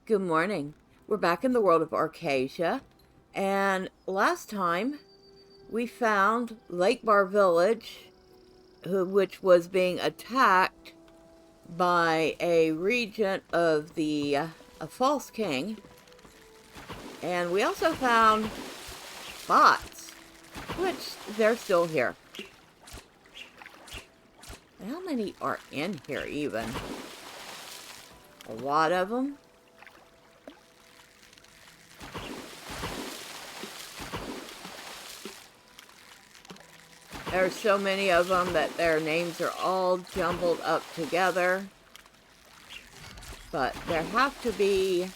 Good morning. We're back in the world of Arcasia, and last time we found Lakebar Village, which was being attacked by a regent of a false king, and we also found bots, which they're still here. How many are in here even? A lot of them. There's so many of them that their names are all jumbled up together. But there have to be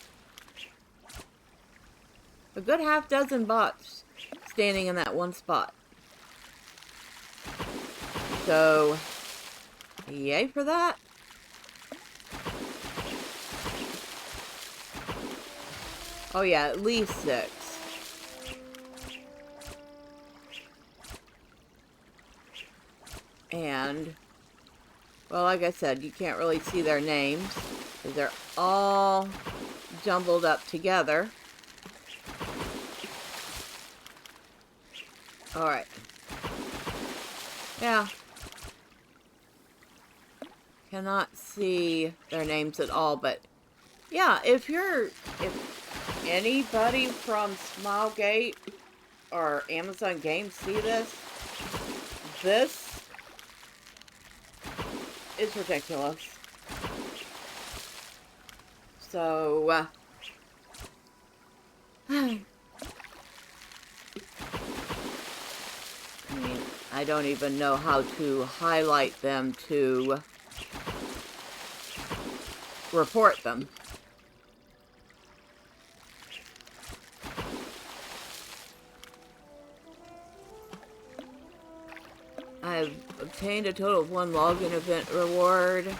a good half dozen bots standing in that one spot. So, yay for that. Oh yeah, at least 6. And, well, like I said, you can't really see their names because they're all jumbled up together. Alright. Yeah. Cannot see their names at all, but yeah, if anybody from Smilegate or Amazon Games see this is ridiculous. So, I mean, I don't even know how to highlight them to report them. I've obtained a total of 1 login event reward.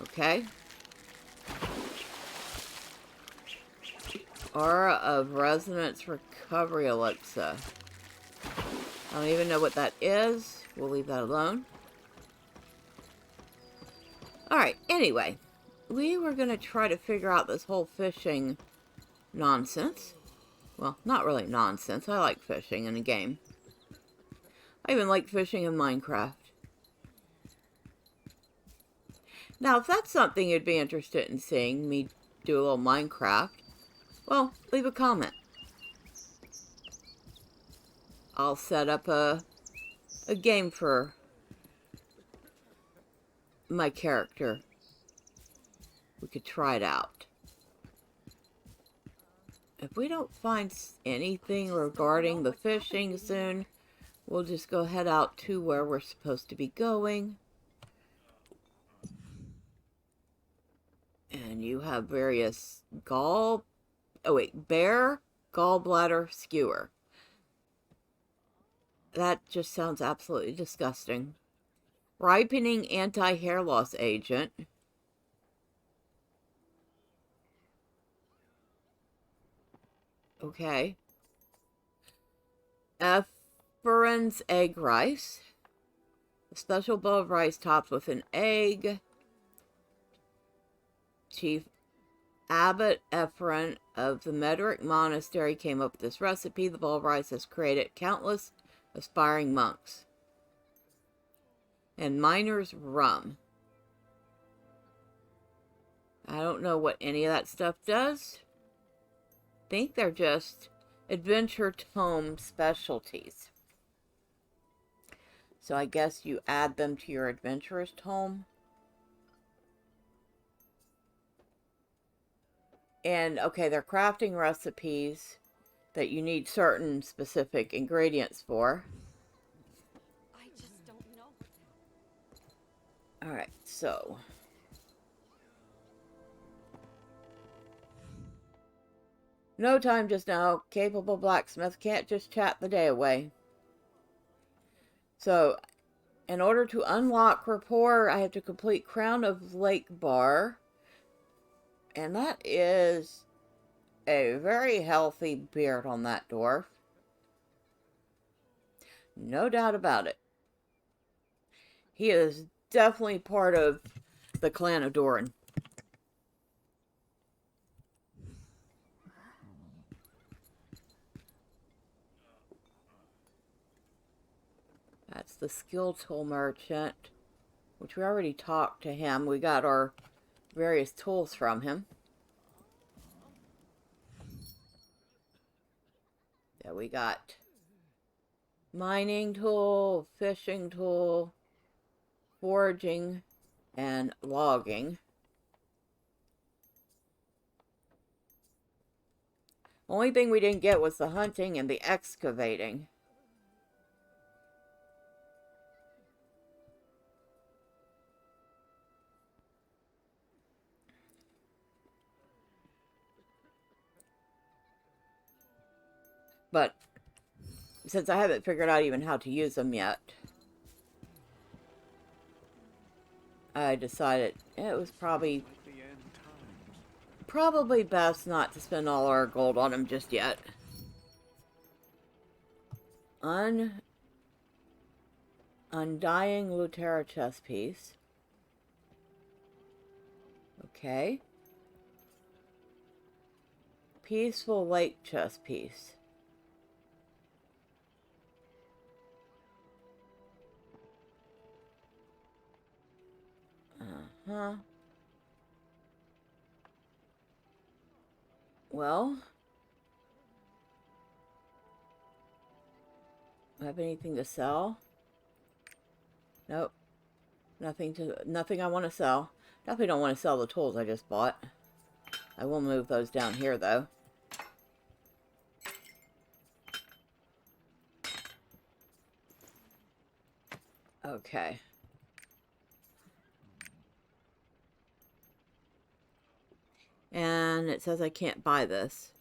Okay. Aura of Resonance Recovery Elixir. I don't even know what that is. We'll leave that alone. Alright, anyway. We were going to try to figure out this whole fishing nonsense. Well, not really nonsense. I like fishing in a game. I even like fishing in Minecraft. Now, if that's something you'd be interested in seeing me do a little Minecraft, well, leave a comment. I'll set up a game for my character. We could try it out. If we don't find anything regarding the fishing soon, we'll just go head out to where we're supposed to be going. And you have various bear gallbladder skewer. That just sounds absolutely disgusting. Ripening anti-hair loss agent. Okay. Efferent's egg rice. A special bowl of rice topped with an egg. Chief Abbot Efferent of the Medrielle Monastery came up with this recipe. The bowl of rice has created countless aspiring monks. And miner's rum. I don't know what any of that stuff does. I think they're just adventure tome specialties. So I guess you add them to your adventurer's tome. And, okay, they're crafting recipes that you need certain specific ingredients for. I just don't know. Alright, so. No time just now. Capable blacksmith can't just chat the day away. So, in order to unlock rapport, I have to complete Crown of Lakebar. And that is a very healthy beard on that dwarf. No doubt about it. He is definitely part of the clan of Doran. That's the skill tool merchant, which we already talked to him. We got our various tools from him. Yeah, we got mining tool, fishing tool, foraging, and logging. Only thing we didn't get was the hunting and the excavating. But since I haven't figured out even how to use them yet, I decided it was probably best not to spend all our gold on them just yet. Undying Lutera chess piece. Okay. Peaceful Lake chess piece. Uh-huh. Well, have anything to sell? Nope. Nothing I want to sell. Definitely don't want to sell the tools I just bought. I will move those down here though. Okay. And it says I can't buy this.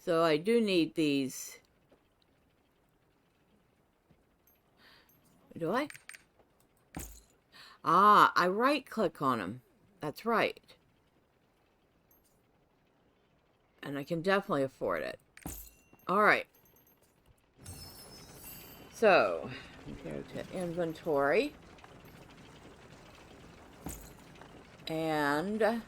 So I do need these. Do I? Ah, I right-click on them. That's right. And I can definitely afford it. Alright. So, go to inventory. And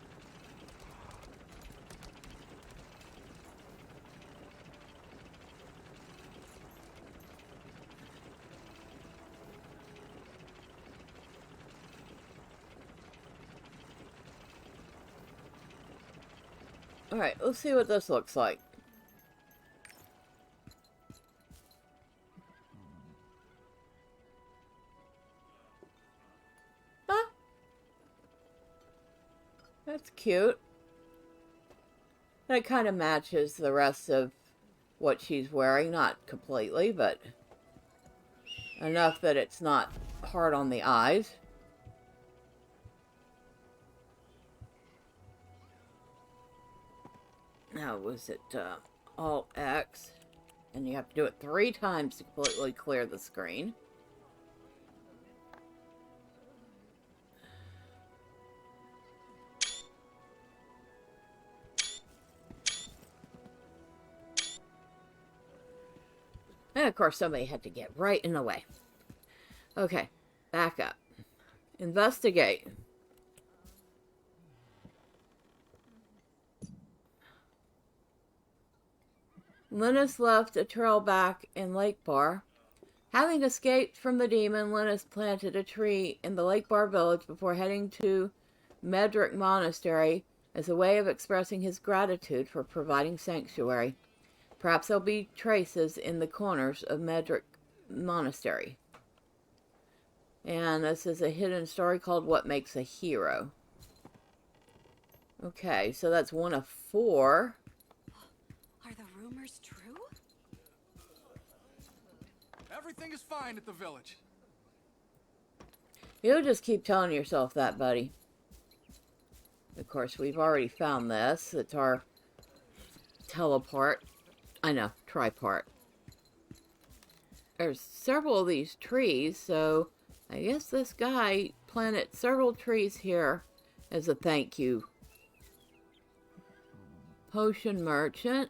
alright, let's see what this looks like. Huh? That's cute. That kind of matches the rest of what she's wearing. Not completely, but enough that it's not hard on the eyes. Now, was it Alt X? And you have to do it 3 times to completely clear the screen. And of course, somebody had to get right in the way. Okay, back up. Investigate. Linus left a trail back in Lakebar. Having escaped from the demon, Linus planted a tree in the Lakebar Village before heading to Medrielle Monastery as a way of expressing his gratitude for providing sanctuary. Perhaps there'll be traces in the corners of Medrielle Monastery. And this is a hidden story called What Makes a Hero. Okay, so that's 1 of 4. Are the rumors true? Everything is fine at the village. You'll just keep telling yourself that, buddy. Of course, we've already found this. It's our teleport. I know, tripart. There's several of these trees, so I guess this guy planted several trees here as a thank you. Potion merchant.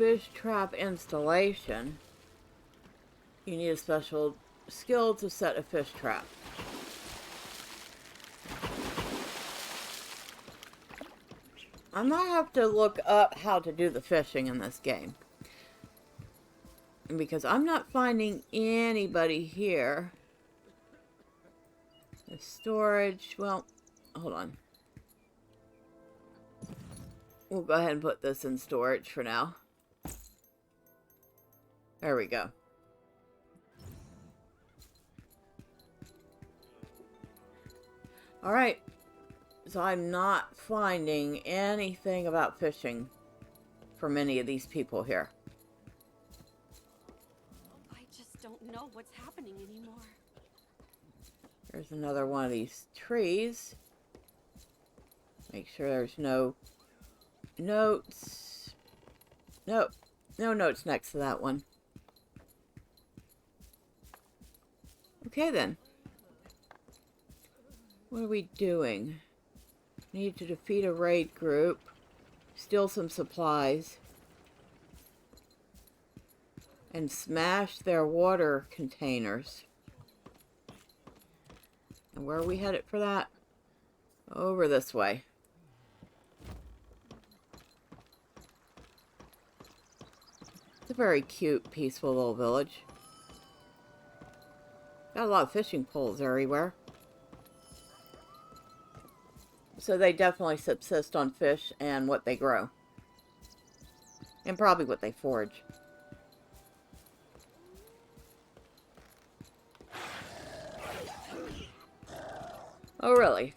fish trap installation. You need a special skill to set a fish trap. I might have to look up how to do the fishing in this game. Because I'm not finding anybody here. The storage, well, hold on. We'll go ahead and put this in storage for now. There we go. Alright. So I'm not finding anything about fishing from any of these people here. I just don't know what's happening anymore. There's another one of these trees. Make sure there's no notes. Nope. No notes next to that one. Okay then. What are we doing? Need to defeat a raid group. Steal some supplies. And smash their water containers. And where are we headed for that? Over this way. It's a very cute, peaceful little village. Got a lot of fishing poles everywhere. So they definitely subsist on fish and what they grow. And probably what they forage. Oh, really?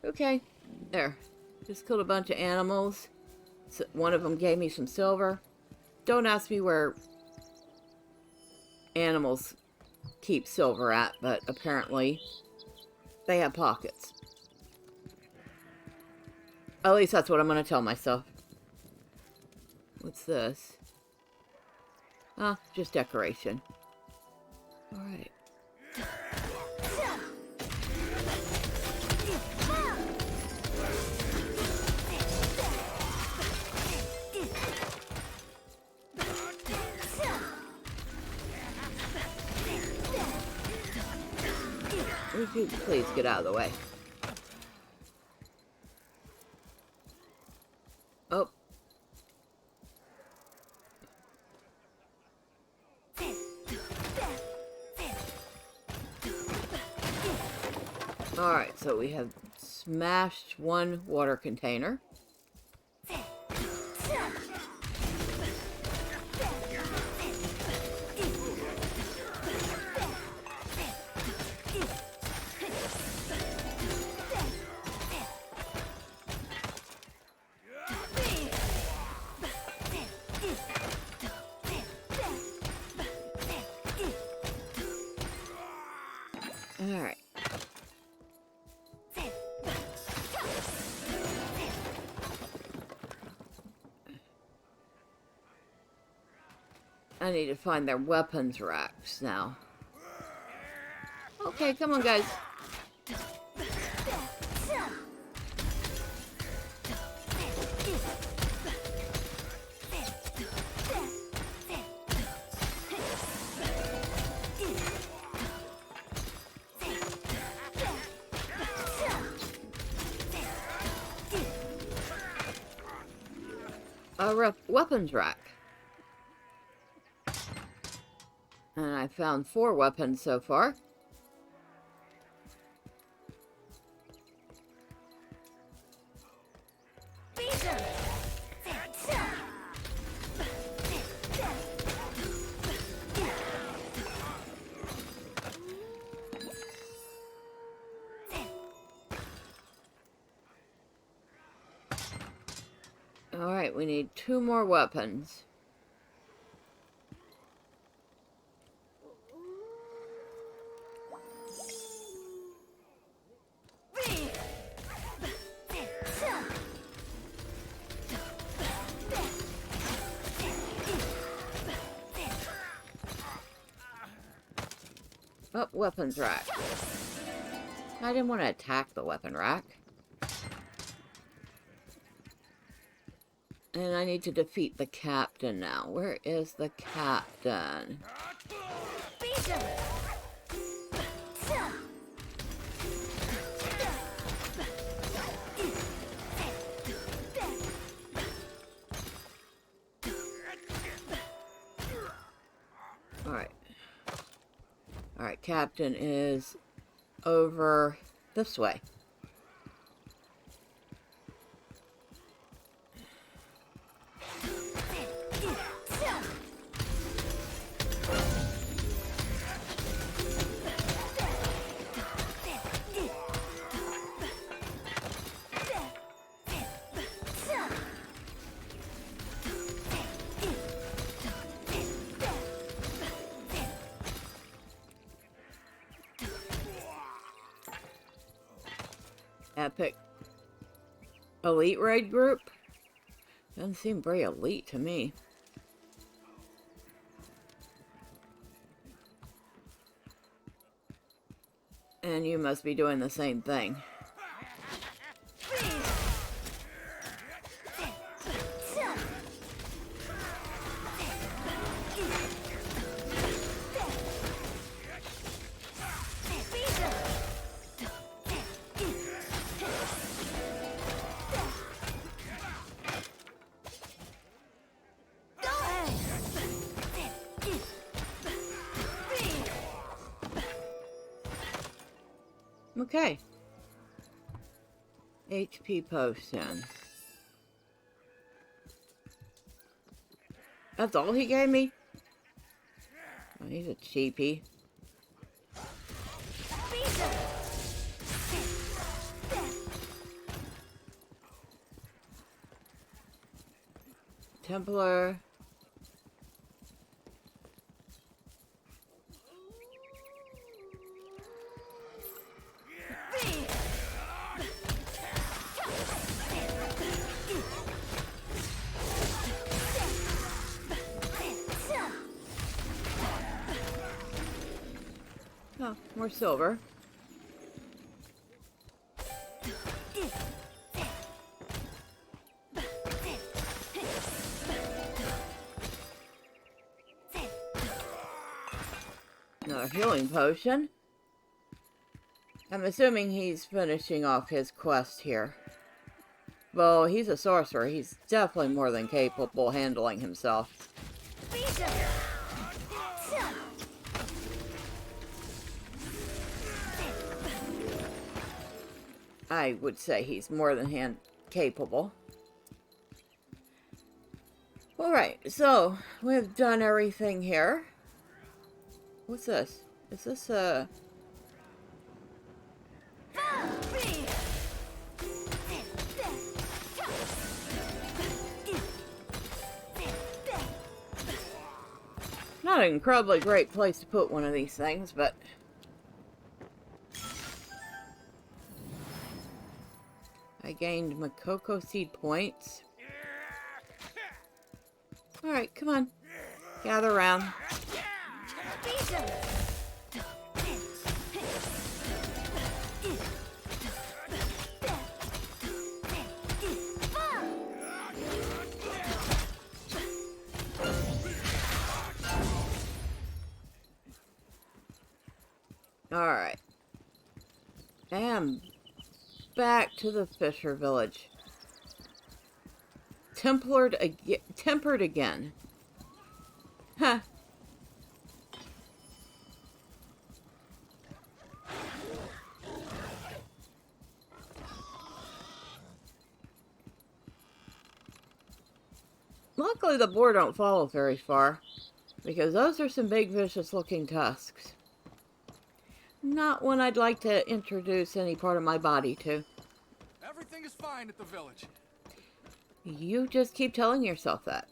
Okay, there. Just killed a bunch of animals. One of them gave me some silver. Don't ask me where animals keep silver at, but apparently they have pockets. At least that's what I'm going to tell myself. What's this? Ah, just decoration. Alright. Would you please get out of the way? Oh. Alright, so we have smashed one water container. Alright. I need to find their weapons racks now. Okay, come on, guys. A weapons rack. And I found 4 weapons so far. Alright, we need 2 more weapons. Oh, weapons rack. I didn't want to attack the weapon rack. And I need to defeat the captain now. Where is the captain? Alright. Alright, captain is over this way. Epic elite raid group? Doesn't seem very elite to me. And you must be doing the same thing. Okay. HP potion. That's all he gave me? Oh, he's a cheapie. Templar. Oh, more silver. Another healing potion. I'm assuming he's finishing off his quest here. Well, he's a sorcerer. He's definitely more than capable handling himself. I would say he's more than capable. Alright, so we've done everything here. What's this? Is this a... Not an incredibly great place to put one of these things, but... I gained Makoko seed points. Alright, come on. Gather around. Alright. And back to the Fisher Village. Tempered again. Huh. Luckily the boar don't follow very far, because those are some big vicious looking tusks. Not one I'd like to introduce any part of my body to. Everything is fine at the village. You just keep telling yourself that.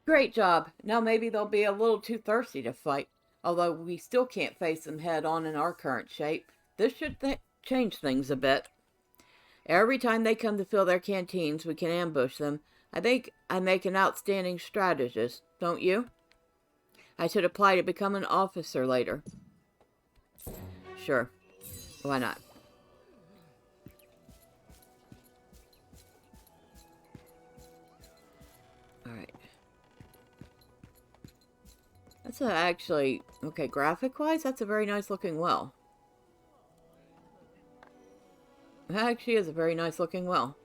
Great job. Now maybe they'll be a little too thirsty to fight. Although we still can't face them head on in our current shape. This should change things a bit. Every time they come to fill their canteens, we can ambush them I think I make an outstanding strategist, don't you? I should apply to become an officer later. Sure. Why not? Alright. That's actually... Okay, graphic-wise, that's a very nice looking well. It actually is a very nice looking well.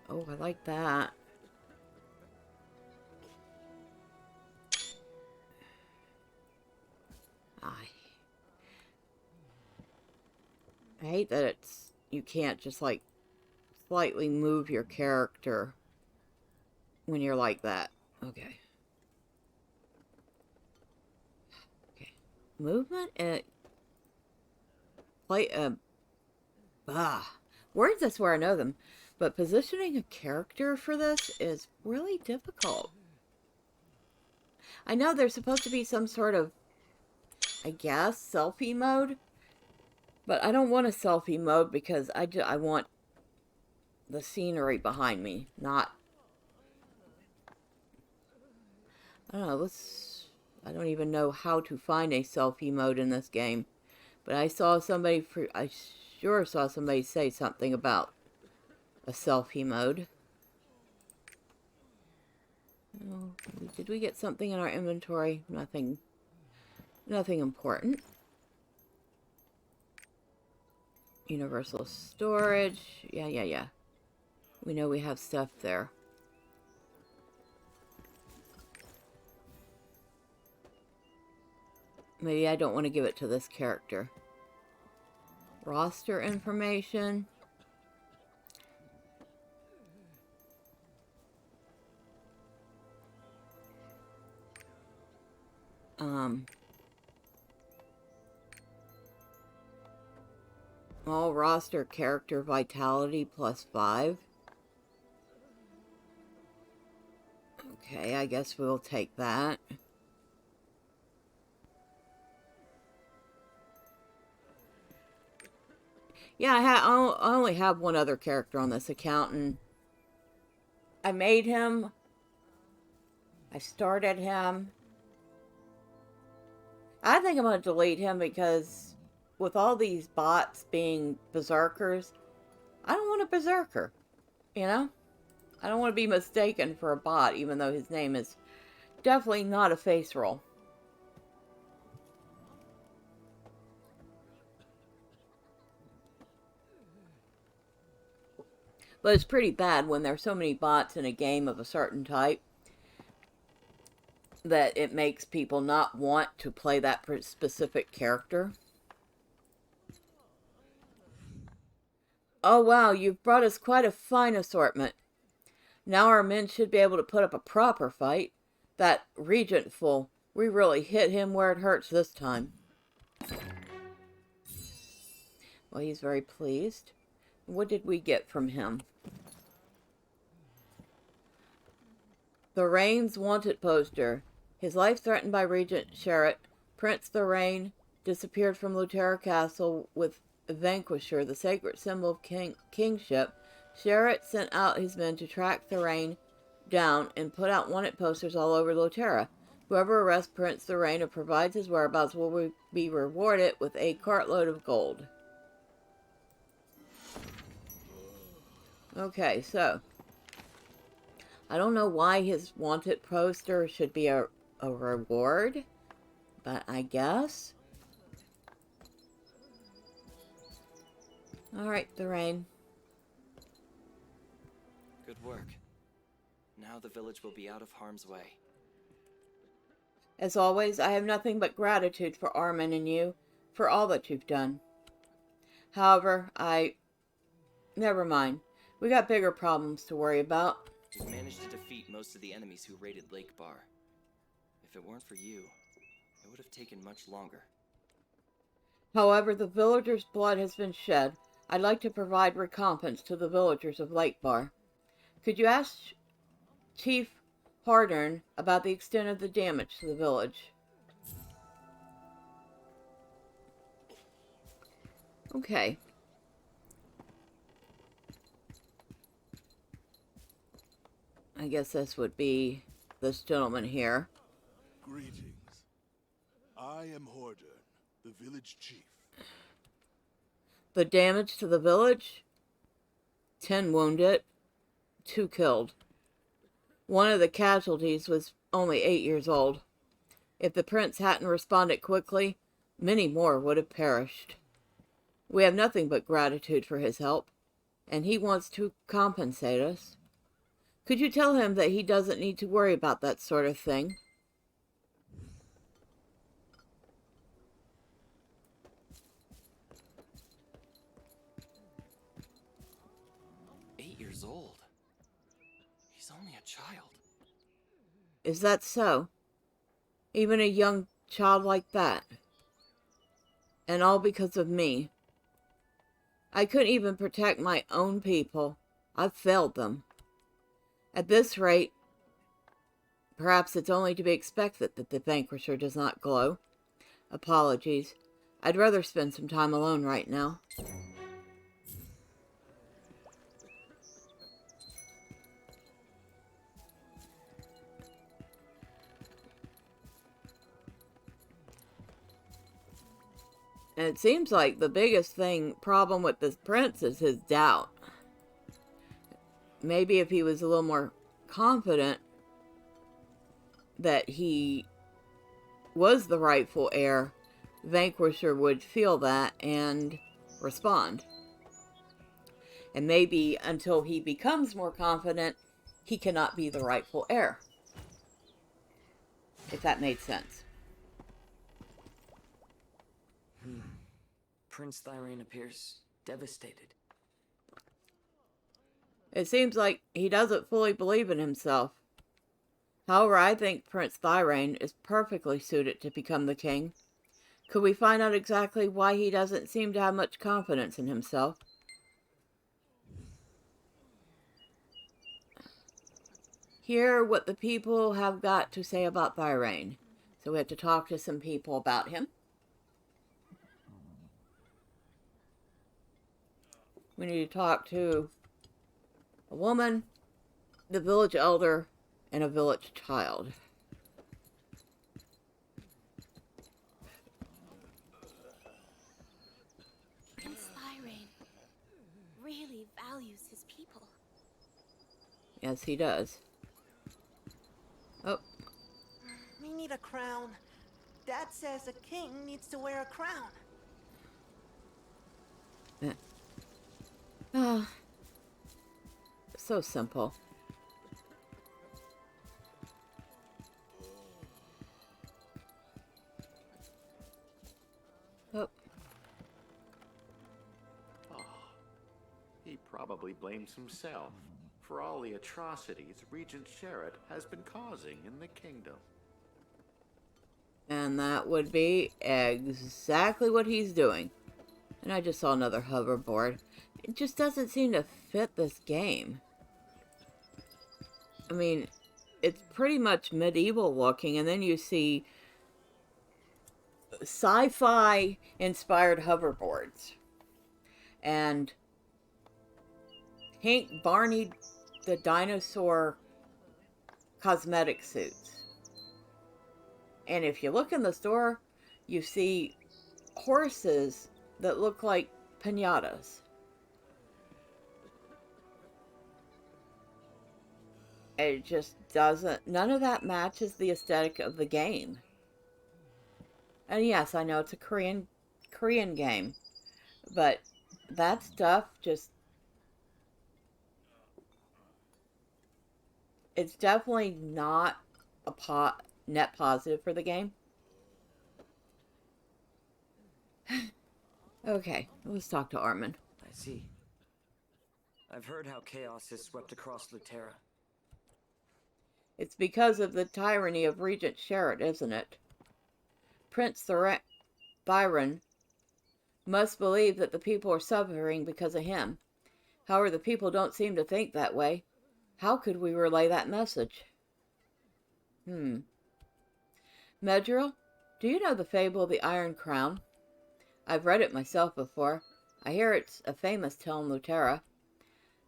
Oh, I like that. I hate that it's... You can't just, like, slightly move your character when you're like that. Okay. Okay. Movement and... Words, I swear I know them. But positioning a character for this is really difficult. I know there's supposed to be some sort of, I guess, selfie mode. But I don't want a selfie mode because I want the scenery behind me, not... I don't know, I don't even know how to find a selfie mode in this game. But I sure saw somebody say something about a selfie mode. Oh, did we get something in our inventory? Nothing important. Universal storage. Yeah. We know we have stuff there. Maybe I don't want to give it to this character. Roster information. All roster character vitality +5. Okay, I guess we'll take that. Yeah, I only have one other character on this account, and I made him. I started him. I think I'm going to delete him because with all these bots being berserkers, I don't want a berserker, you know? I don't want to be mistaken for a bot, even though his name is definitely not a face roll. But it's pretty bad when there's so many bots in a game of a certain type that it makes people not want to play that specific character. Oh wow, you've brought us quite a fine assortment. Now our men should be able to put up a proper fight. That regent fool, we really hit him where it hurts this time. Well, he's very pleased. What did we get from him? Thirain's wanted poster. His life threatened by Regent Sherritt. Prince Thirain disappeared from Lutera Castle with Vanquisher, the sacred symbol of kingship. Sherritt sent out his men to track Thirain down and put out wanted posters all over Lutera. Whoever arrests Prince Thirain or provides his whereabouts will be rewarded with a cartload of gold. Okay, so I don't know why his wanted poster should be a reward, but I guess. Alright, Thirain. Good work. Now the village will be out of harm's way. As always, I have nothing but gratitude for Armin and you, for all that you've done. However, never mind. We got bigger problems to worry about. We've managed to defeat most of the enemies who raided Lakebar. If it weren't for you, it would have taken much longer. However, the villagers' blood has been shed. I'd like to provide recompense to the villagers of Lakebar. Could you ask Chief Hardern about the extent of the damage to the village? Okay. I guess this would be this gentleman here. Greetings. I am Horder, the village chief. The damage to the village? 10 wounded, 2 killed. One of the casualties was only 8 years old. If the prince hadn't responded quickly, many more would have perished. We have nothing but gratitude for his help, and he wants to compensate us. Could you tell him that he doesn't need to worry about that sort of thing? Years old. He's only a child. Is that so? Even a young child like that? And all because of me. I couldn't even protect my own people. I've failed them. At this rate, perhaps it's only to be expected that the vanquisher does not glow. Apologies. I'd rather spend some time alone right now. And it seems like the biggest problem with this prince is his doubt. Maybe if he was a little more confident that he was the rightful heir, Vanquisher would feel that and respond. And maybe until he becomes more confident, he cannot be the rightful heir. If that made sense. Prince Thirain appears devastated. It seems like he doesn't fully believe in himself. However, I think Prince Thirain is perfectly suited to become the king. Could we find out exactly why he doesn't seem to have much confidence in himself? Hear what the people have got to say about Thirain. So we have to talk to some people about him. We need to talk to a woman, the village elder, and a village child. Prince Thirain really values his people. Yes, he does. Oh. We need a crown. Dad says a king needs to wear a crown. So simple. Oh. He probably blames himself for all the atrocities Regent Sherrod has been causing in the kingdom. And that would be exactly what he's doing. And I just saw another hoverboard. It just doesn't seem to fit this game. I mean, it's pretty much medieval looking, and then you see sci-fi inspired hoverboards. And Hank Barney the dinosaur cosmetic suits. And if you look in the store, you see horses that look like piñatas. It just doesn't, none of that matches the aesthetic of the game. And yes, I know it's a Korean game, but that stuff just, it's definitely not a net positive for the game. Okay, let's talk to Armin. I see. I've heard how chaos has swept across Lutera. It's because of the tyranny of Regent Sherrod, isn't it? Prince Thirain must believe that the people are suffering because of him. However, the people don't seem to think that way. How could we relay that message? Medrielle, do you know the fable of the Iron Crown? I've read it myself before. I hear it's a famous tale in Lutera.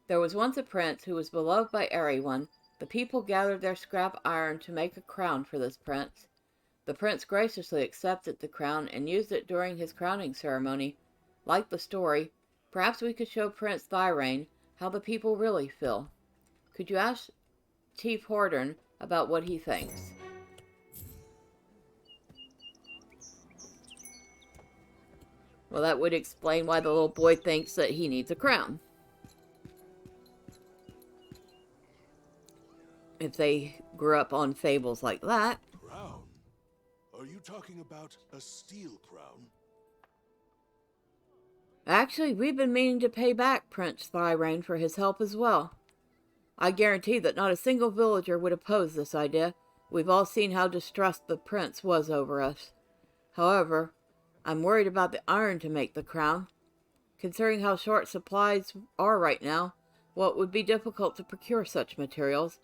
There was once a prince who was beloved by everyone. The people gathered their scrap iron to make a crown for this prince. The prince graciously accepted the crown and used it during his crowning ceremony. Like the story, perhaps we could show Prince Thirain how the people really feel. Could you ask Chief Hordern about what he thinks? Well, that would explain why the little boy thinks that he needs a crown. If they grew up on fables like that. Crown? Are you talking about a steel crown? Actually, we've been meaning to pay back Prince Thirain for his help as well. I guarantee that not a single villager would oppose this idea. We've all seen how distressed the prince was over us. However, I'm worried about the iron to make the crown. Considering how short supplies are right now, well, it would be difficult to procure such materials.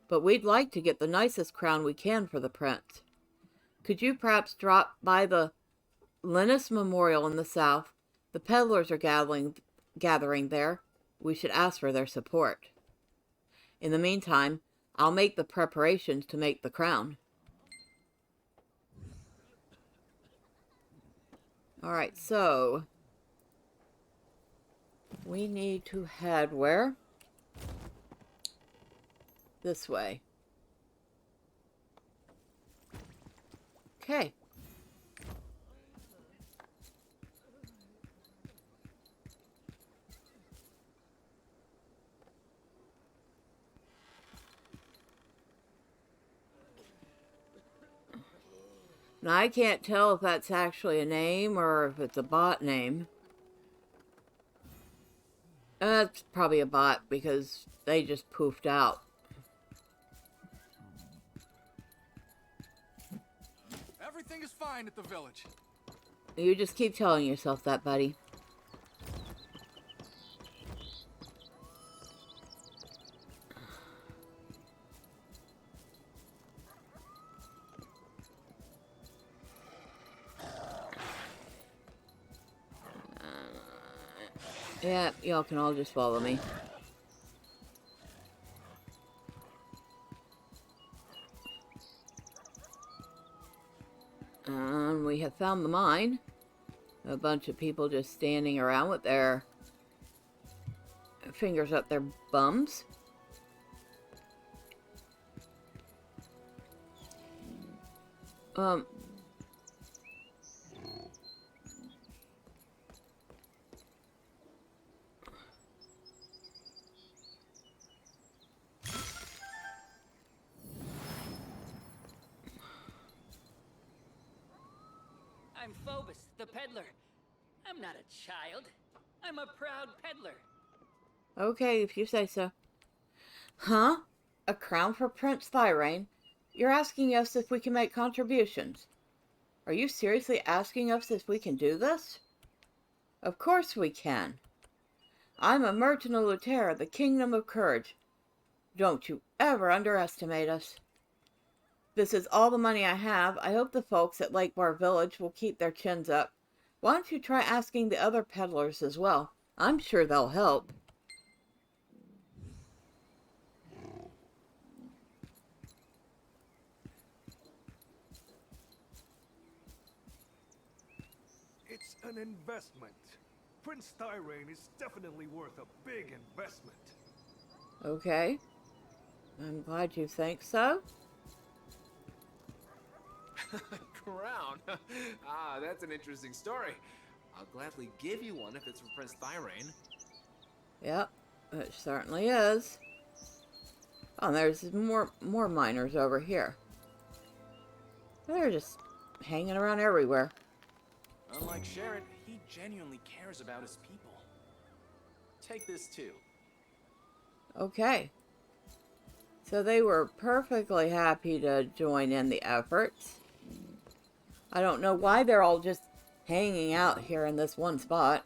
But we'd like to get the nicest crown we can for the prince. Could you perhaps drop by the Linus Memorial in the south? The peddlers are gathering there. We should ask for their support. In the meantime, I'll make the preparations to make the crown. Alright, so we need to head where? This way. Okay. Now, I can't tell if that's actually a name or if it's a bot name. It's probably a bot because they just poofed out. Everything is fine at the village. You just keep telling yourself that, buddy. Yeah, y'all can all just follow me. And we have found the mine. A bunch of people just standing around with their fingers up their bums. I'm Phobos, the peddler. I'm not a child. I'm a proud peddler. Okay, if you say so. Huh? A crown for Prince Thirain? You're asking us if we can make contributions. Are you seriously asking us if we can do this? Of course we can. I'm a merchant of Lutera, the Kingdom of Courage. Don't you ever underestimate us. This is all the money I have. I hope the folks at Lakebar Village will keep their chins up. Why don't you try asking the other peddlers as well? I'm sure they'll help. It's an investment. Prince Thirain is definitely worth a big investment. Okay. I'm glad you think so. Crown? Ah, that's an interesting story. I'll gladly give you one if it's for Prince Thirain. Yep, it certainly is. Oh, there's more miners over here. They're just hanging around everywhere. Unlike Sherrod, he genuinely cares about his people. Take this too. Okay. So they were perfectly happy to join in the efforts. I don't know why they're all just hanging out here in this one spot.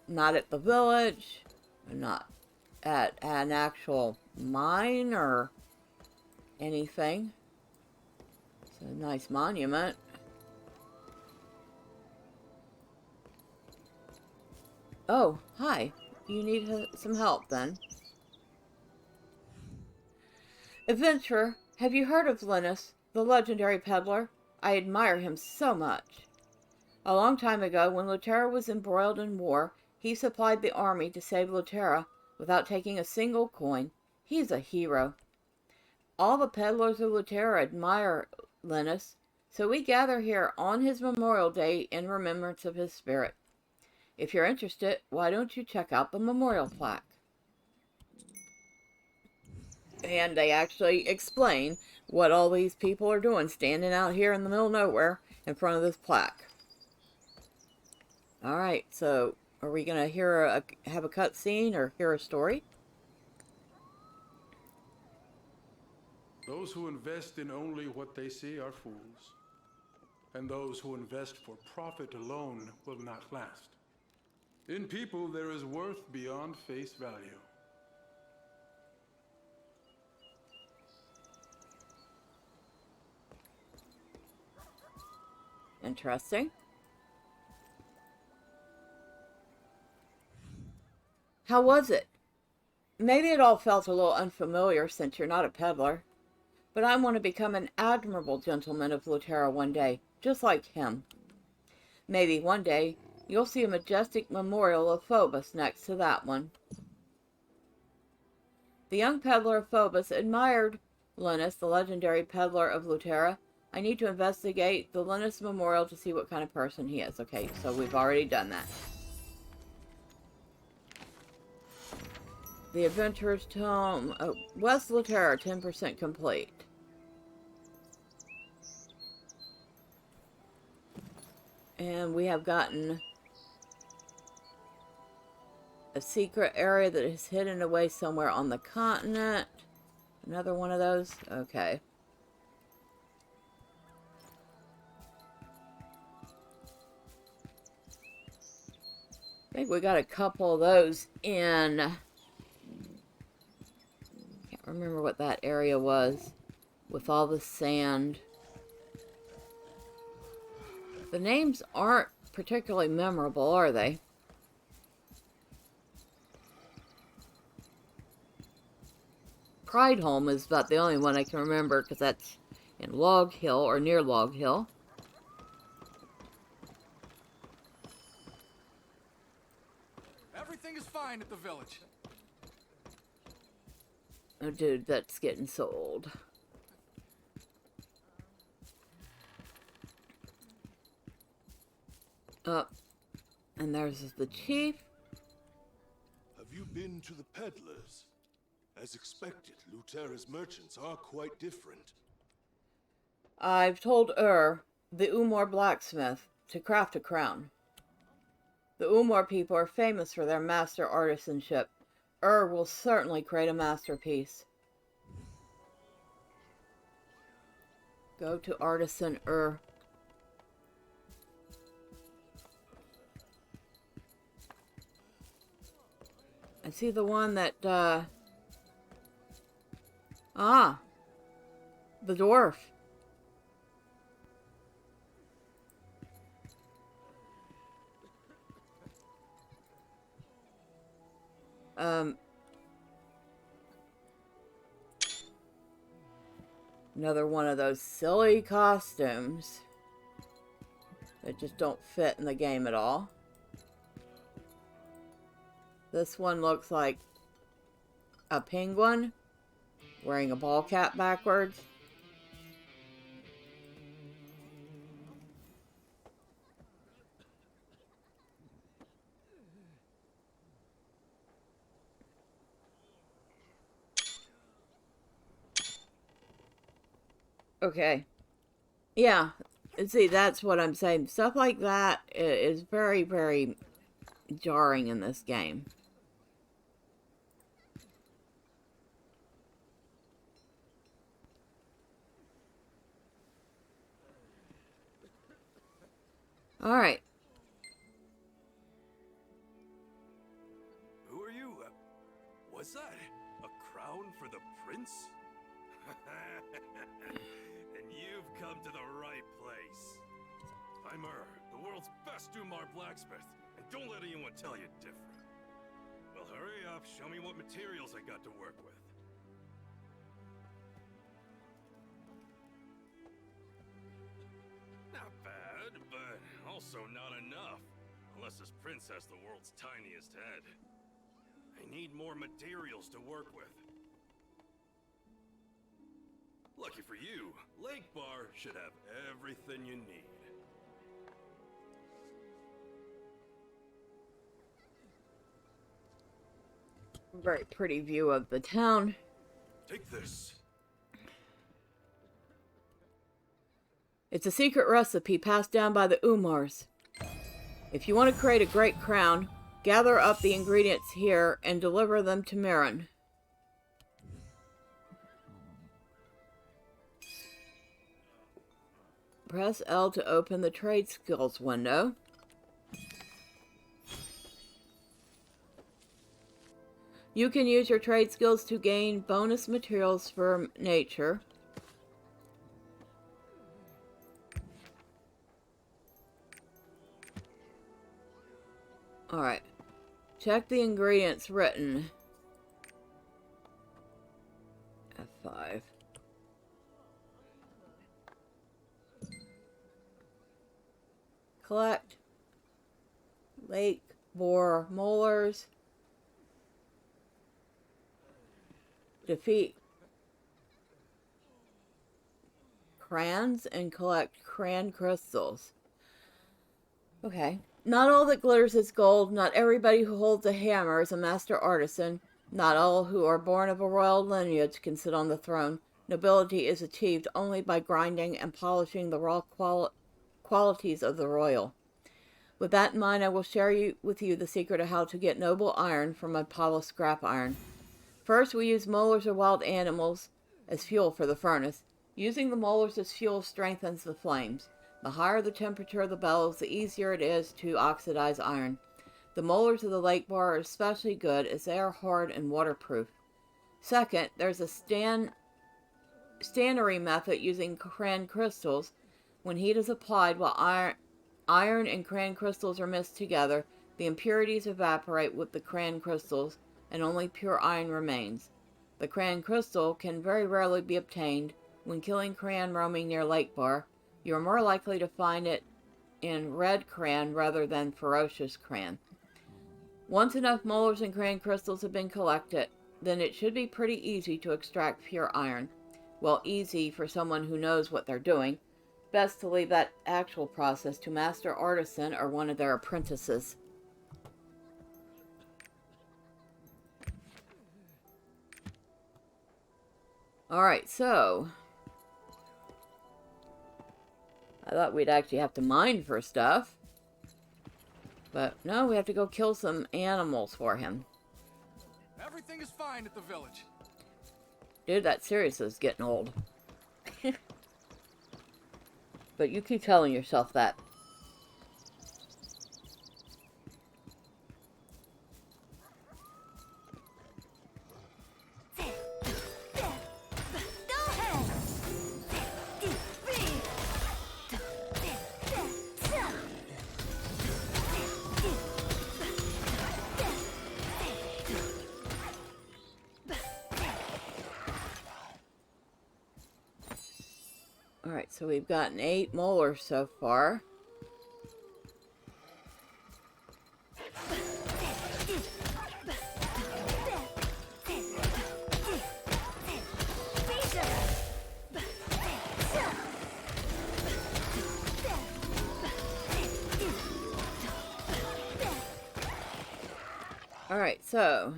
Not at the village, not at an actual mine or anything. It's a nice monument. Oh, hi. You need some help, then. Adventurer, have you heard of Linus, the legendary peddler? I admire him so much. A long time ago, when Lutera was embroiled in war, he supplied the army to save Lutera without taking a single coin. He's a hero. All the peddlers of Lutera admire Linus, so we gather here on his Memorial Day in remembrance of his spirit. If you're interested, why don't you check out the memorial plaque? And they actually explain what all these people are doing, standing out here in the middle of nowhere in front of this plaque. Alright, so are we going to have a cutscene or hear a story? Those who invest in only what they see are fools. And those who invest for profit alone will not last. In people, there is worth beyond face value. Interesting. How was it? Maybe it all felt a little unfamiliar since you're not a peddler. But I want to become an admirable gentleman of Lutera one day, just like him. Maybe one day you'll see a majestic memorial of Phobos next to that one. The young peddler of Phobos admired Linus, the legendary peddler of Lutera. I need to investigate the Linus Memorial to see what kind of person he is. Okay, so we've already done that. The Adventurer's Tome. Oh, West Lutera, 10% complete. And we have gotten a secret area that is hidden away somewhere on the continent. Another one of those? Okay. I think we got a couple of those in... Can't remember what that area was. With all the sand. The names aren't particularly memorable, are they? Prideholm is about the only one I can remember because that's in Log Hill or near Log Hill. Everything is fine at the village. Oh, dude, that's getting sold. And there's the chief. Have you been to the peddlers? As expected, Lutera's merchants are quite different. I've told the Umor blacksmith, to craft a crown. The Umor people are famous for their master artisanship. Will certainly create a masterpiece. Go to Artisan I see the one that, the dwarf. Another one of those silly costumes that just don't fit in the game at all. This one looks like a penguin wearing a ball cap backwards. Okay. Yeah. See, that's what I'm saying. Stuff like that is very, very jarring in this game. Alright. Who are you? What's that? A crown for the prince? And you've come to the right place. I'm the world's best Umar blacksmith, And don't let anyone tell you different. Well, hurry up, show me what materials I got to work with. Not bad, but also not enough. Unless this prince has the world's tiniest head. I need more materials to work with. Lucky for you, Lakebar should have everything you need. Very pretty view of the town. Take this. It's a secret recipe passed down by the Umars. If you want to create a great crown, gather up the ingredients here and deliver them to Mirren. Press L to open the trade skills window. You can use your trade skills to gain bonus materials from nature. Alright. Check the ingredients written. F5. Collect Lakebar molars. Defeat crayons and collect crayon crystals. Okay. Not all that glitters is gold. Not everybody who holds a hammer is a master artisan. Not all who are born of a royal lineage can sit on the throne. Nobility is achieved only by grinding and polishing the raw qualities of the royal. With that in mind, I will share with you the secret of how to get noble iron from a pile of scrap iron. First, we use molars of wild animals as fuel for the furnace. Using the molars as fuel strengthens the flames. The higher the temperature of the bellows, the easier it is to oxidize iron. The molars of the Lakebar are especially good as they are hard and waterproof. Second, there's a standery method using crayon crystals. When heat is applied while iron and crayon crystals are mixed together, the impurities evaporate with the crayon crystals and only pure iron remains. The crayon crystal can very rarely be obtained. When killing crayon roaming near Lakebar, you are more likely to find it in red crayon rather than ferocious crayon. Once enough molars and crayon crystals have been collected, then it should be pretty easy to extract pure iron. Well, easy for someone who knows what they're doing. Best to leave that actual process to master artisan or one of their apprentices. Alright, so I thought we'd actually have to mine for stuff. But no, we have to go kill some animals for him. Everything is fine at the village. Dude, that series is getting old. But you keep telling yourself that. Alright, so we've gotten 8 molars so far. Alright, so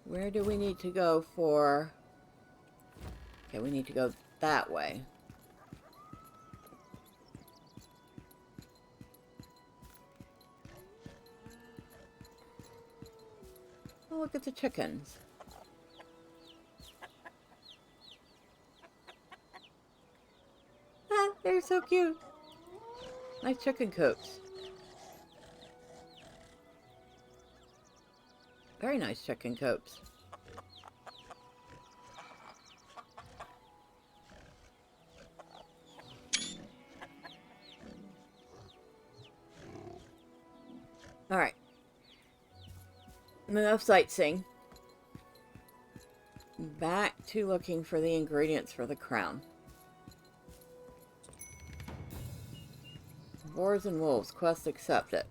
where do we need to go for... Okay, we need to go that way. Oh, look at the chickens. Ah, they're so cute. Nice chicken coops. Very nice chicken coops. enough sightseeing. Back to looking for the ingredients for the crown. Boars and wolves. Quest accepted.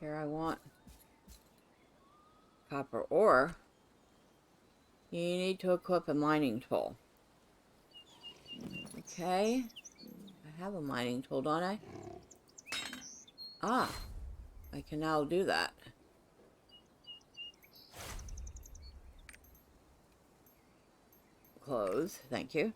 Here I want copper ore. You need to equip a mining tool. Okay. I have a mining tool, don't I? Ah. I can now do that. Close. Thank you.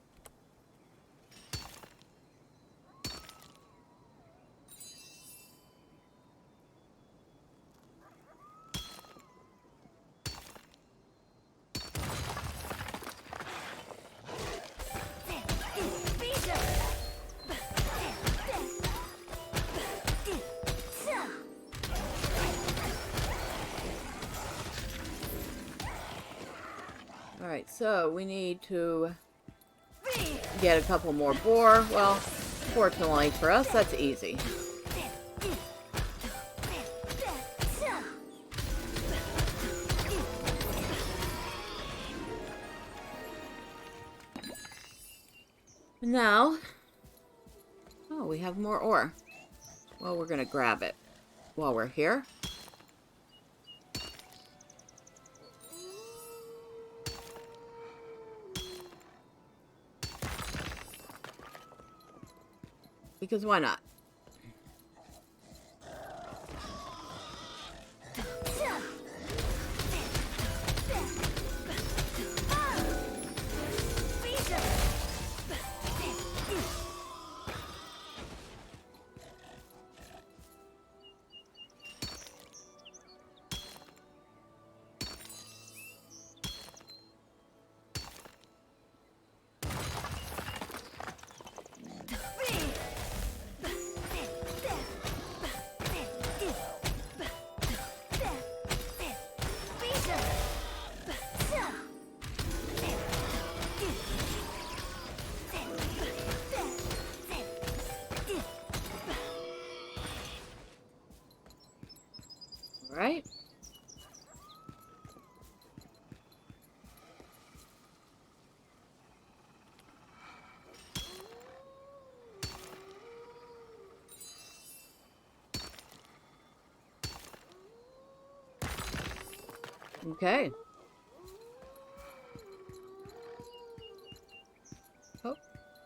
Alright, so we need to get a couple more boar. Well, fortunately for us, that's easy. Now, oh, we have more ore. Well, we're going to grab it while we're here. Because why not? Right? Okay. Oh,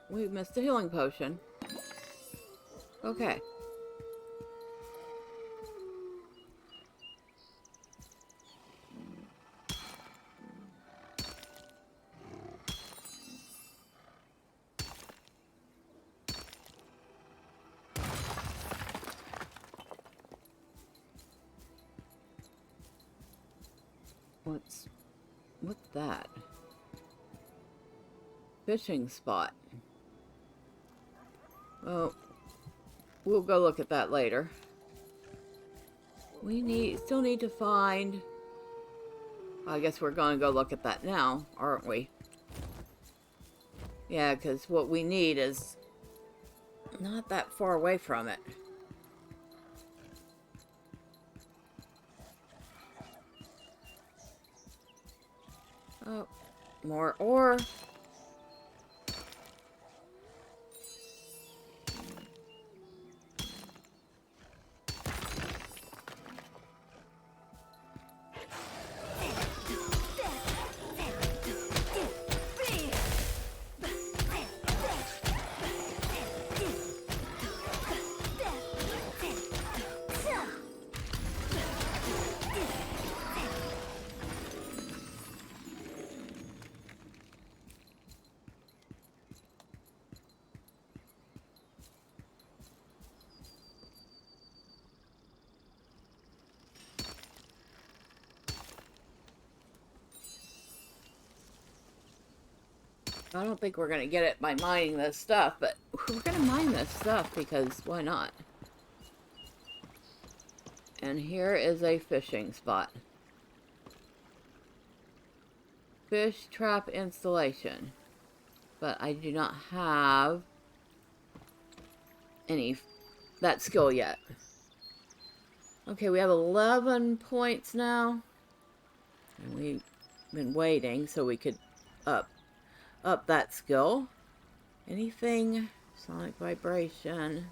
we missed a healing potion. Okay. What's that? Fishing spot. Oh, we'll go look at that later. We still need to find... I guess we're going to go look at that now, aren't we? Yeah, because what we need is not that far away from it. Oh, more ore. I don't think we're going to get it by mining this stuff, but we're going to mine this stuff because why not? And here is a fishing spot. Fish trap installation. But I do not have any that skill yet. Okay, we have 11 points now. And we've been waiting so we could up that skill. Anything? Sonic vibration.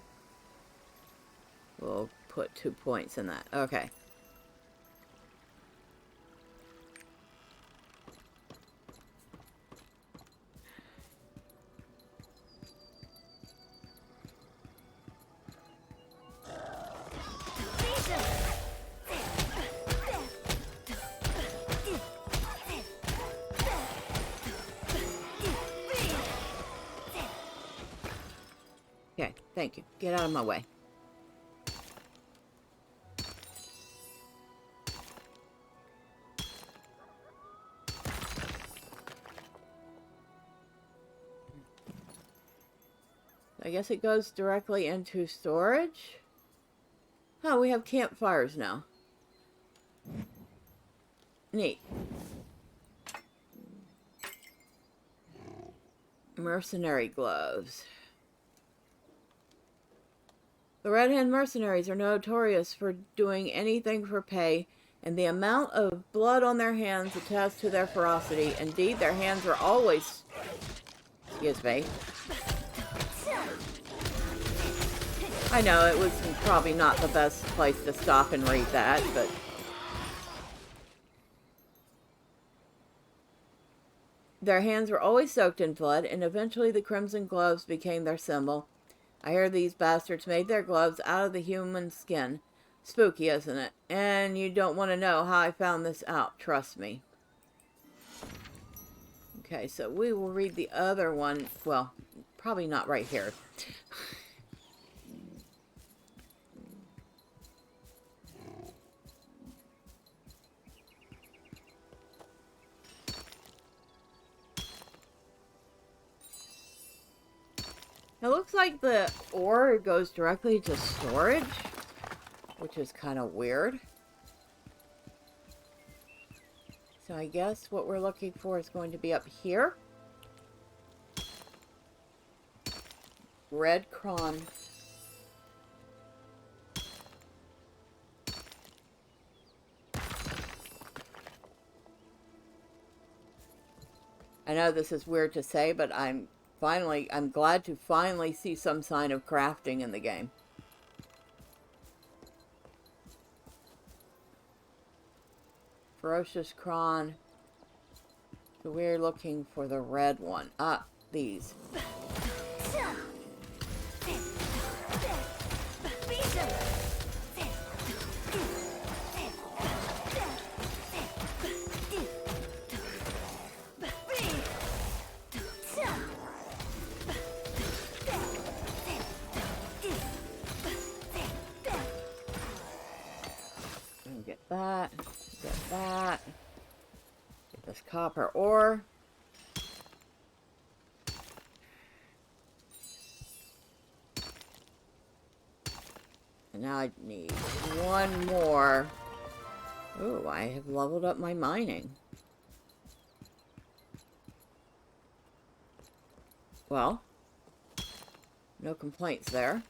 We'll put 2 points in that. Okay. Okay, thank you. Get out of my way. I guess it goes directly into storage. Oh, we have campfires now. Neat. Mercenary gloves. The Red Hand mercenaries are notorious for doing anything for pay, and the amount of blood on their hands attests to their ferocity. Indeed, their hands are always... Excuse me. I know, it was probably not the best place to stop and read that, but... Their hands were always soaked in blood, and eventually the crimson gloves became their symbol. I hear these bastards made their gloves out of the human skin. Spooky, isn't it? And you don't want to know how I found this out, trust me. Okay, so we will read the other one. Well, probably not right here. It looks like the ore goes directly to storage, which is kind of weird. So I guess what we're looking for is going to be up here. Red cron. I know this is weird to say, but I'm glad to finally see some sign of crafting in the game. Ferocious Cron. So we're looking for the red one. Ah, these. Get that. Get this copper ore. And now I need one more. Ooh, I have leveled up my mining. Well, no complaints there.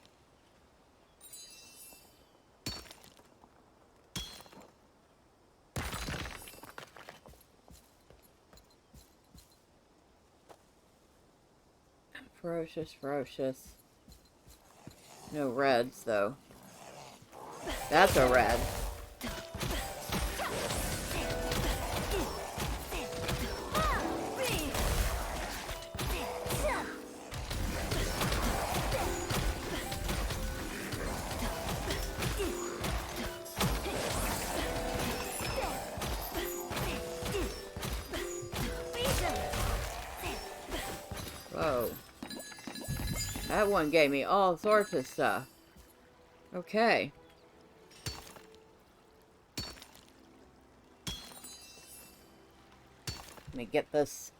Ferocious. No reds, though. That's a red. Whoa. That one gave me all sorts of stuff. Okay. Let me get this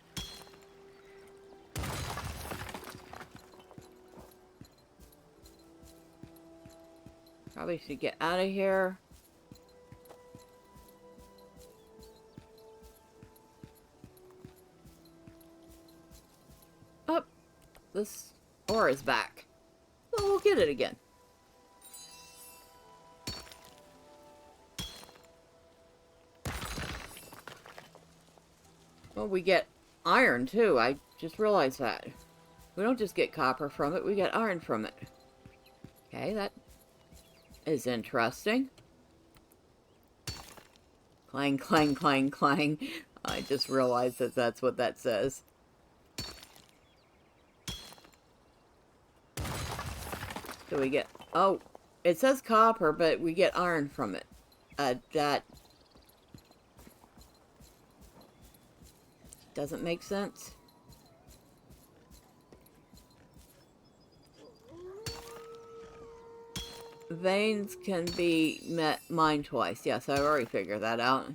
Probably should get out of here. Oh, this ore is back. Well, we'll get it again. Well, we get iron too. I just realized that. We don't just get copper from it, we get iron from it. Okay, that is interesting. Clang, clang, clang, clang. I just realized that that's what that says. So we get... Oh, it says copper, but we get iron from it. That doesn't make sense. Veins can be mined twice. Yes, I already figured that out.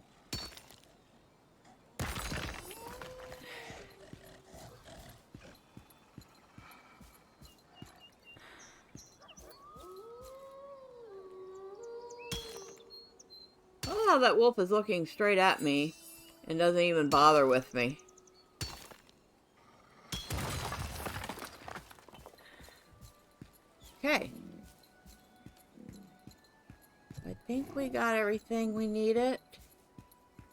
I love how that wolf is looking straight at me and doesn't even bother with me. Okay. I think we got everything we needed.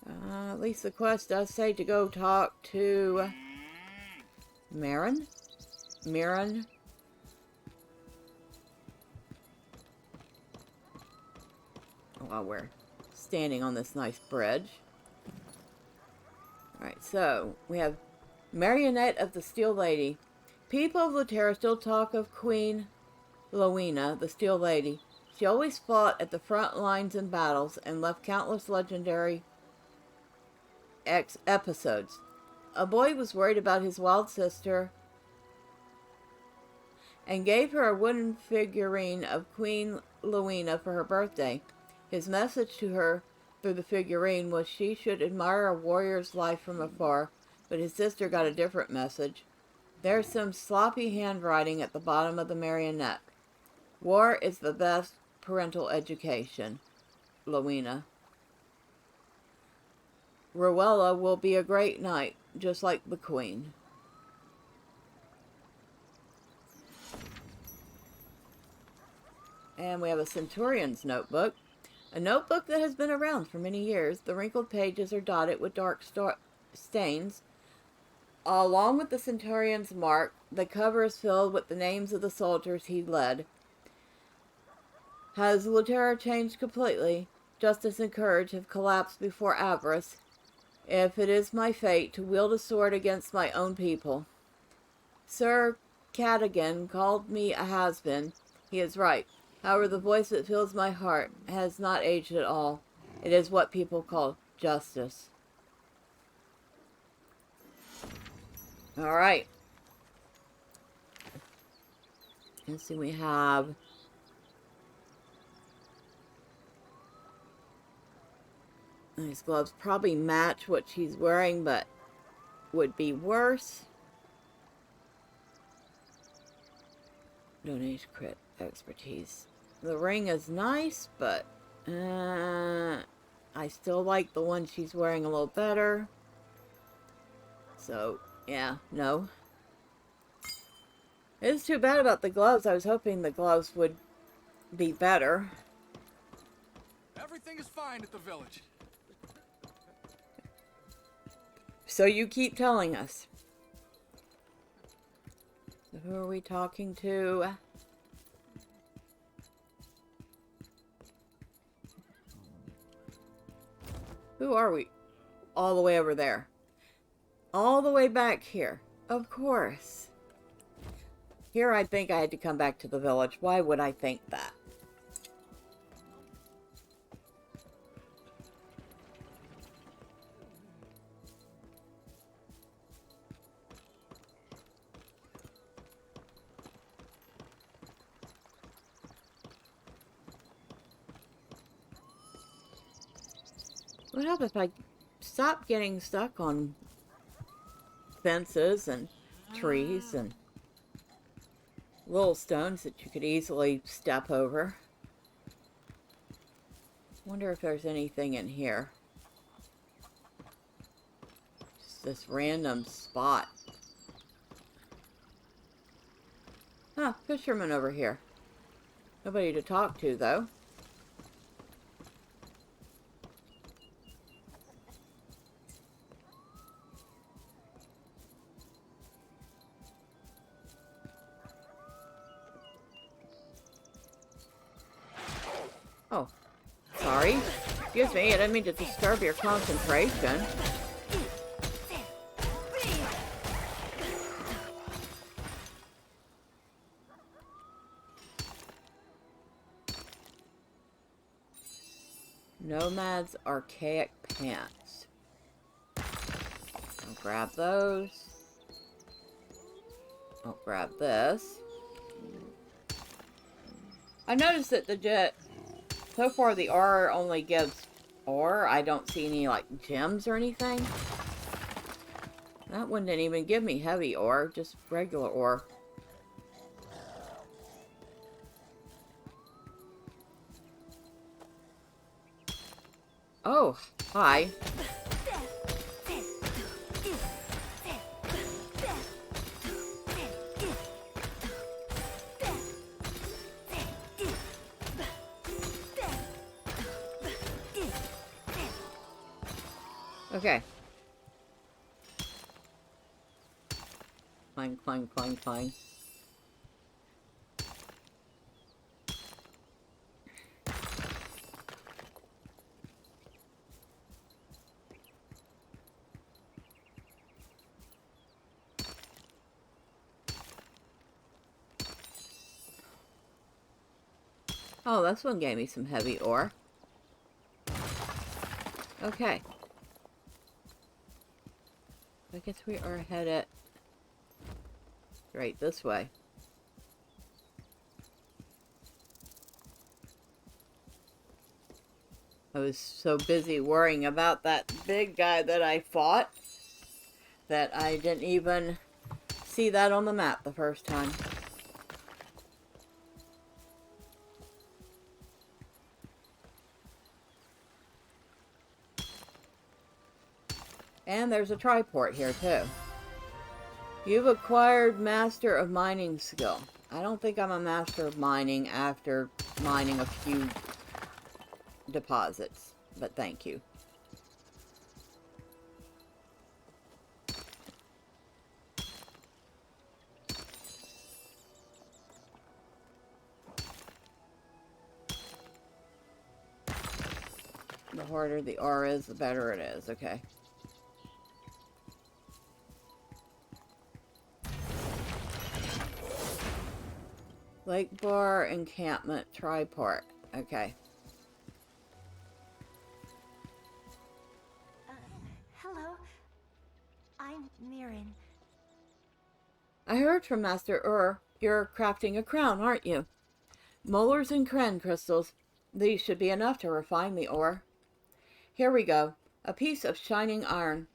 At least the quest does say to go talk to Marin. While we're standing on this nice bridge. Alright, so we have Marionette of the Steel Lady. People of Laterra still talk of Queen Lowena, the Steel Lady. She always fought at the front lines in battles and left countless legendary episodes. A boy was worried about his wild sister and gave her a wooden figurine of Queen Lowena for her birthday. His message to her through the figurine was she should admire a warrior's life from afar, but his sister got a different message. There's some sloppy handwriting at the bottom of the marionette. War is the best parental education, Lowena. Rowella will be a great knight, just like the queen. And we have a Centurion's notebook. A notebook that has been around for many years. The wrinkled pages are dotted with dark stains. Along with the Centurion's mark, the cover is filled with the names of the soldiers he led. Has Laterra changed completely? Justice and courage have collapsed before avarice. If it is my fate to wield a sword against my own people. Sir Cadogan called me a has-been. He is right. However, the voice that fills my heart has not aged at all. It is what people call justice. Alright. Let's see, we have... These gloves probably match what she's wearing, but would be worse. Donation crit expertise. The ring is nice, but I still like the one she's wearing a little better. So, yeah, no. It's too bad about the gloves. I was hoping the gloves would be better. Everything is fine at the village. So you keep telling us. So who are we talking to? Who are we? All the way over there. All the way back here. Of course. Here I think I had to come back to the village. Why would I think that? What happens if I stop getting stuck on fences and trees and little stones that you could easily step over? Wonder if there's anything in here. Just this random spot. Huh, fisherman over here. Nobody to talk to, though. Oh, sorry. Excuse me, I didn't mean to disturb your concentration. Nomad's archaic pants. I'll grab those. I'll grab this. I noticed that the jet, so far the ore only gives ore. I don't see any like gems or anything. That one didn't even give me heavy ore, just regular ore. Oh, hi. Okay. Clang, clang, clang, clang. Oh, this one gave me some heavy ore. Okay. I guess we are headed right this way. I was so busy worrying about that big guy that I fought that I didn't even see that on the map the first time. And there's a triport here too. You've acquired Master of Mining skill. I don't think I'm a Master of Mining after mining a few deposits, but thank you. The harder the R is, the better it is. Okay. Lakebar encampment triport. Okay. Hello. I'm Mirren. I heard from Master you're crafting a crown, aren't you? Molars and Kren crystals. These should be enough to refine the ore. Here we go. A piece of shining iron.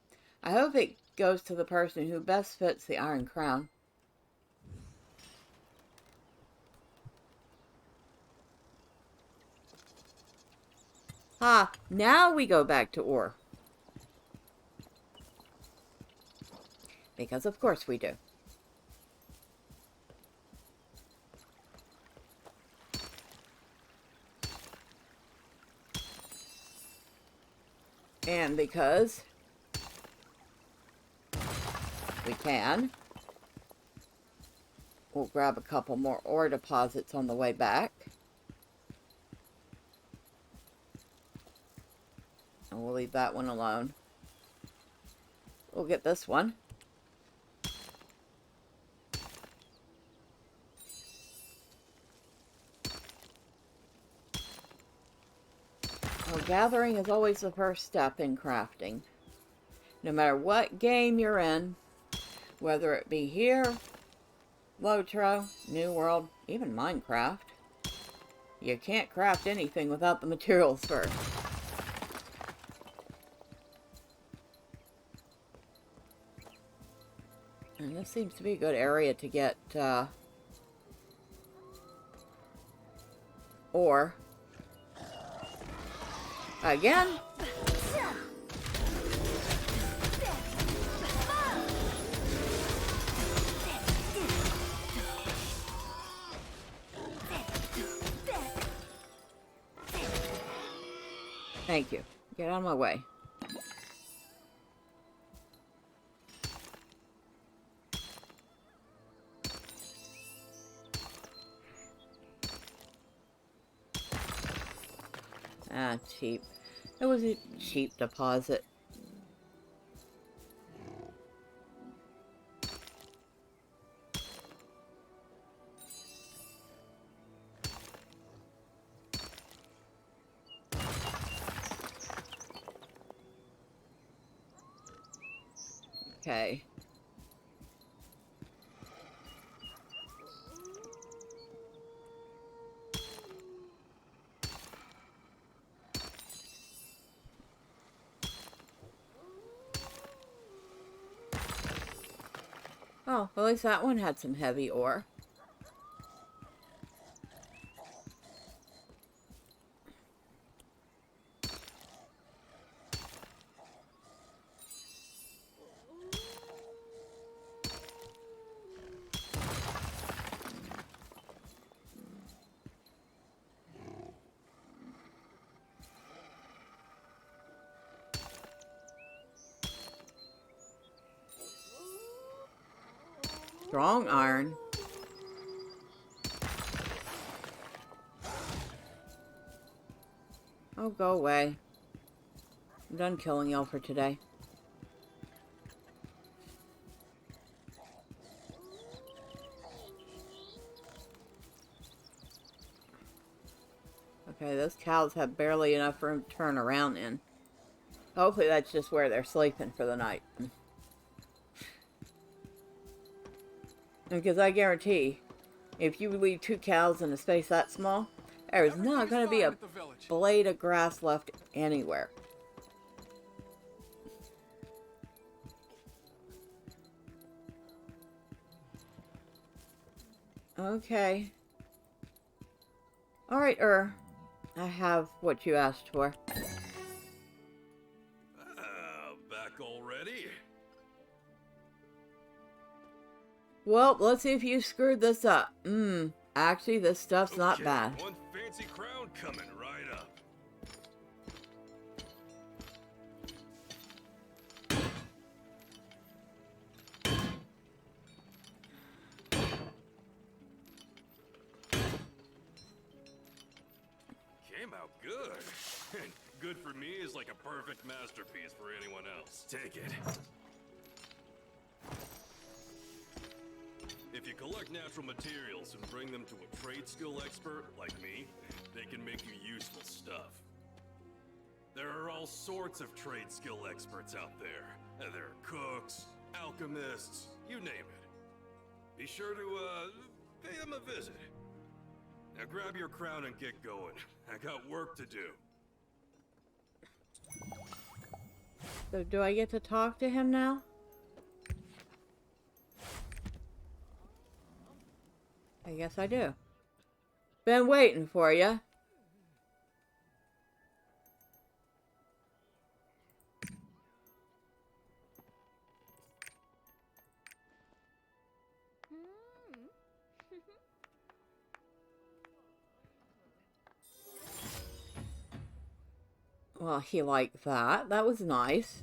I hope it goes to the person who best fits the iron crown. Ah, now we go back to ore. Because of course we do. And because we can, we'll grab a couple more ore deposits on the way back. And we'll leave that one alone. We'll get this one. Well, gathering is always the first step in crafting. No matter what game you're in, whether it be here, Lotro, New World, even Minecraft, you can't craft anything without the materials first. And this seems to be a good area to get ore. Again? Thank you. Get out of my way. Ah, cheap. It was a cheap deposit. Okay. Oh, at least that one had some heavy ore. Strong iron. Oh, go away. I'm done killing y'all for today. Okay, those cows have barely enough room to turn around in. Hopefully that's just where they're sleeping for the night. Because I guarantee, if you leave 2 cows in a space that small, there is not going to be a blade of grass left anywhere. Okay. Alright, I have what you asked for. Back already? Well, let's see if you screwed this up. Actually, this stuff's not bad. One fancy crown coming right up. Came out good. Good for me is like a perfect masterpiece for anyone else. Take it. If you collect natural materials and bring them to a trade skill expert like me, they can make you useful stuff. There are all sorts of trade skill experts out there. There are cooks, alchemists, you name it. Be sure to, pay them a visit. Now grab your crown and get going. I got work to do. So do I get to talk to him now? I guess I do. Been waiting for you. Well, he liked that. That was nice.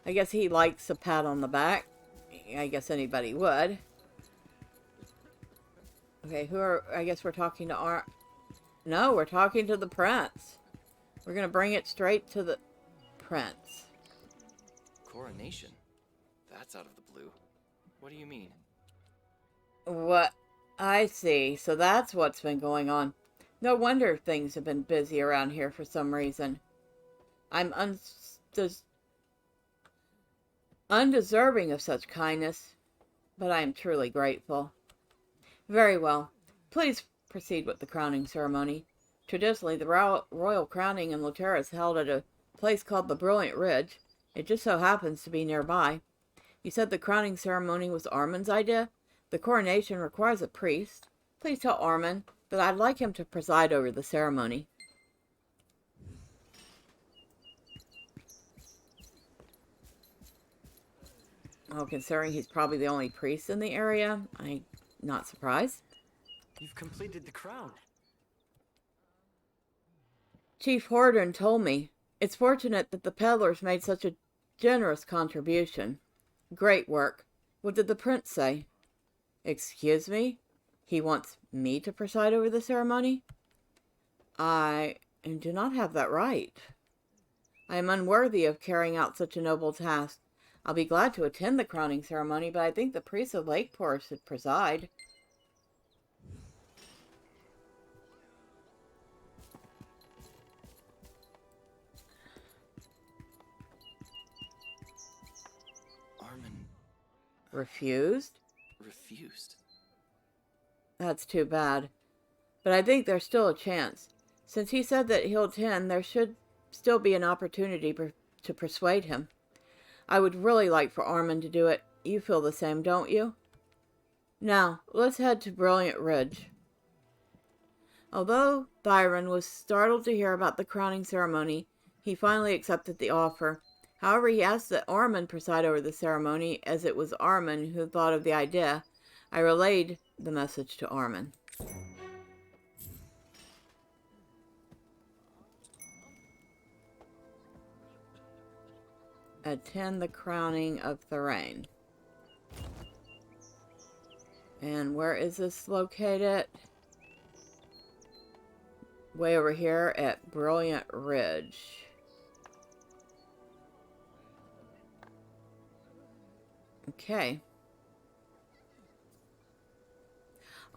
I guess he likes a pat on the back. I guess anybody would. Okay, I guess we're talking to No, we're talking to the prince. We're gonna bring it straight to the prince. Coronation? That's out of the blue. What do you mean? What? I see. So that's what's been going on. No wonder things have been busy around here for some reason. I'm undeserving of such kindness, but I am truly grateful. Very well. Please proceed with the crowning ceremony. Traditionally, the royal crowning in Lotera is held at a place called the Brilliant Ridge. It just so happens to be nearby. You said the crowning ceremony was Armin's idea? The coronation requires a priest. Please tell Armin that I'd like him to preside over the ceremony. Well, considering he's probably the only priest in the area, I'm not surprised. You've completed the crown. Chief Horton told me. It's fortunate that the peddlers made such a generous contribution. Great work. What did the prince say? Excuse me? He wants me to preside over the ceremony? I do not have that right. I am unworthy of carrying out such a noble task. I'll be glad to attend the crowning ceremony, but I think the priest of Lakebar should preside. Armin Refused? refused. That's too bad. But I think there's still a chance. Since he said that he'll attend, there should still be an opportunity to persuade him. I would really like for Armin to do it. You feel the same, don't you? Now, let's head to Brilliant Ridge. Although Thirain was startled to hear about the crowning ceremony, he finally accepted the offer. However, he asked that Armin preside over the ceremony, as it was Armin who thought of the idea. I relayed the message to Armin. Attend the crowning of Thirain. And where is this located? Way over here at Brilliant Ridge. Okay.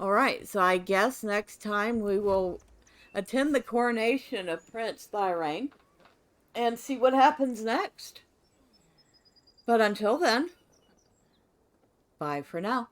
Alright, so I guess next time we will attend the coronation of Prince Thirain and see what happens next. But until then, bye for now.